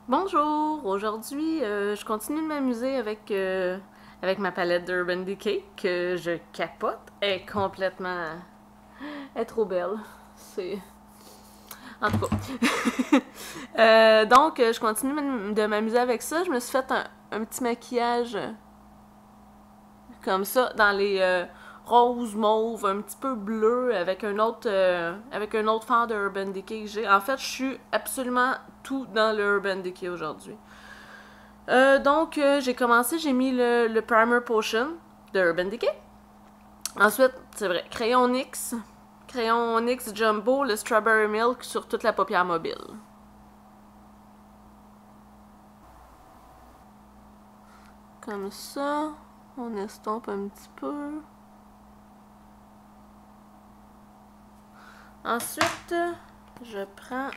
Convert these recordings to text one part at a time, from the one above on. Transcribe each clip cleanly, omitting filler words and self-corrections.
Bonjour! Aujourd'hui, je continue de m'amuser avec ma palette d'Urban Decay que je capote. Elle est complètement... Elle est trop belle. C'est... En tout cas. Donc, je continue de m'amuser avec ça. Je me suis fait un petit maquillage comme ça dans les roses, mauve, un petit peu bleu avec avec un autre fard de Urban Decay que j'ai. En fait, je suis absolument tout dans le Urban Decay aujourd'hui. Donc, j'ai commencé, j'ai mis le Primer Potion de Urban Decay. Ensuite, c'est vrai, crayon NYX Jumbo, le Strawberry Milk sur toute la paupière mobile. Comme ça, on estompe un petit peu. Ensuite, je prends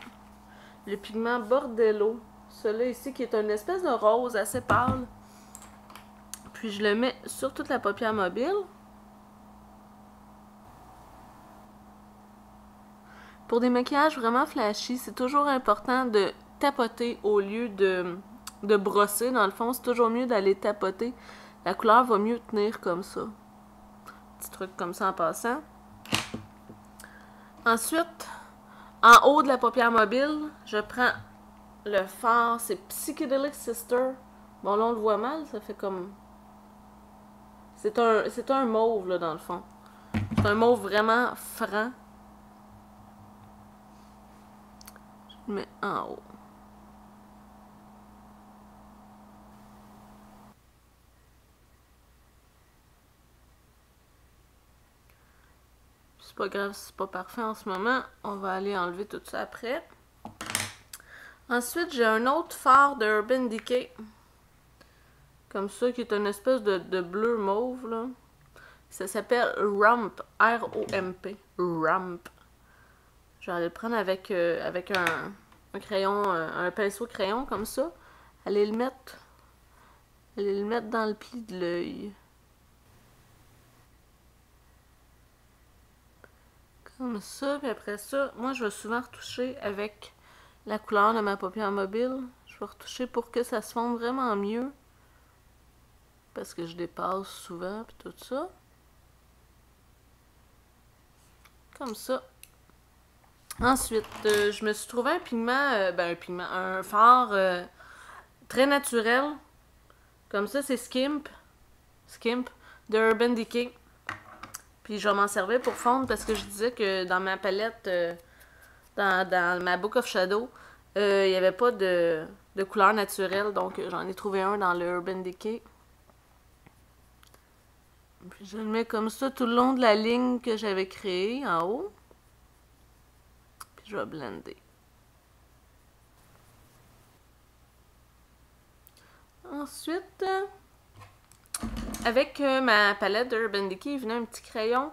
le pigment Bordello. Celui-là ici qui est une espèce de rose assez pâle. Puis je le mets sur toute la paupière mobile. Pour des maquillages vraiment flashy, c'est toujours important de tapoter au lieu de brosser. Dans le fond, c'est toujours mieux d'aller tapoter. La couleur va mieux tenir comme ça. Petit truc comme ça en passant. Ensuite, en haut de la paupière mobile, je prends le fard. C'est Psychedelic Sister. Bon, là, on le voit mal. Ça fait comme... C'est un mauve, là, dans le fond. C'est un mauve vraiment franc. Je le mets en haut. C'est pas grave si c'est pas parfait en ce moment. On va aller enlever tout ça après. Ensuite, j'ai un autre fard de Urban Decay. Comme ça, qui est une espèce de bleu mauve, là. Ça s'appelle Rump. R-O-M-P. Rump. Je vais aller le prendre avec un crayon, un pinceau crayon comme ça. Aller le mettre dans le pli de l'œil. Comme ça, puis après ça, moi je vais souvent retoucher avec la couleur de ma paupière mobile. Je vais retoucher pour que ça se fonde vraiment mieux. Parce que je dépasse souvent, puis tout ça. Comme ça. Ensuite, je me suis trouvé un pigment, un fard très naturel. Comme ça, c'est Skimp de Urban Decay. Puis je vais m'en servir pour fondre parce que je disais que dans ma palette, dans ma Book of Shadow, il n'y avait pas de couleur naturelle. Donc j'en ai trouvé un dans le Urban Decay. Puis je le mets comme ça tout le long de la ligne que j'avais créée en haut. Puis je vais blender. Ensuite, avec ma palette d'Urban Decay, il venait un petit crayon,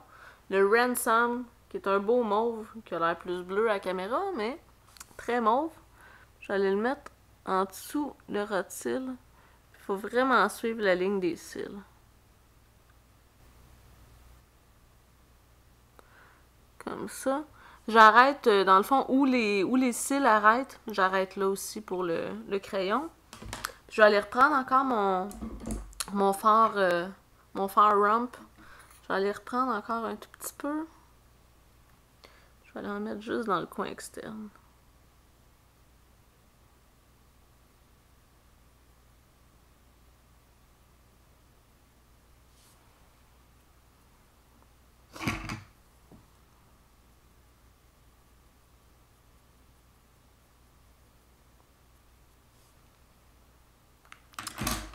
le Ransom, qui est un beau mauve, qui a l'air plus bleu à la caméra, mais très mauve. Je vais aller le mettre en dessous le ras de cils. Il faut vraiment suivre la ligne des cils. Comme ça. J'arrête, dans le fond, où les cils arrêtent, j'arrête là aussi pour le crayon. Je vais aller reprendre encore mon fard Rump. Je vais aller reprendre encore un tout petit peu. Je vais aller en mettre juste dans le coin externe.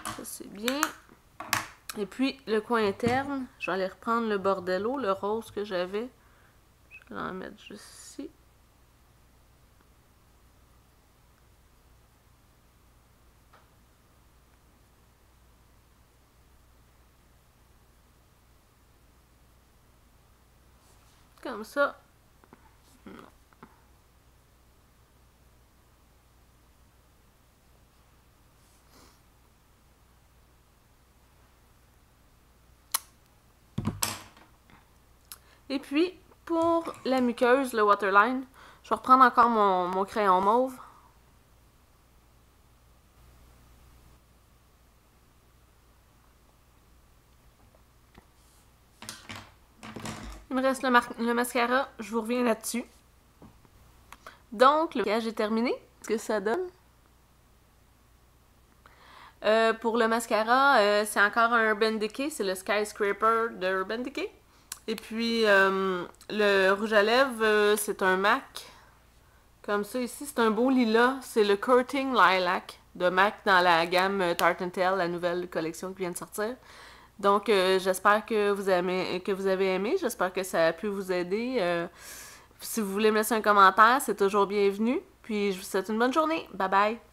Ça, c'est bien. Et puis, le coin interne, je vais aller reprendre le Bordello, le rose que j'avais. Je vais en mettre juste ici. Comme ça. Non. Et puis, pour la muqueuse, le waterline, je vais reprendre encore mon crayon mauve. Il me reste le mascara. Je vous reviens là-dessus. Donc, le maquillage est terminé. Qu'est-ce que ça donne? Pour le mascara, c'est encore un Urban Decay. C'est le Skyscraper de Urban Decay. Et puis, le rouge à lèvres, c'est un MAC. Comme ça, ici, c'est un beau lilas. C'est le Courting Lilac de MAC dans la gamme Tarte & Tail, la nouvelle collection qui vient de sortir. Donc, j'espère que vous avez aimé. J'espère que ça a pu vous aider. Si vous voulez me laisser un commentaire, c'est toujours bienvenu. Puis, je vous souhaite une bonne journée. Bye bye!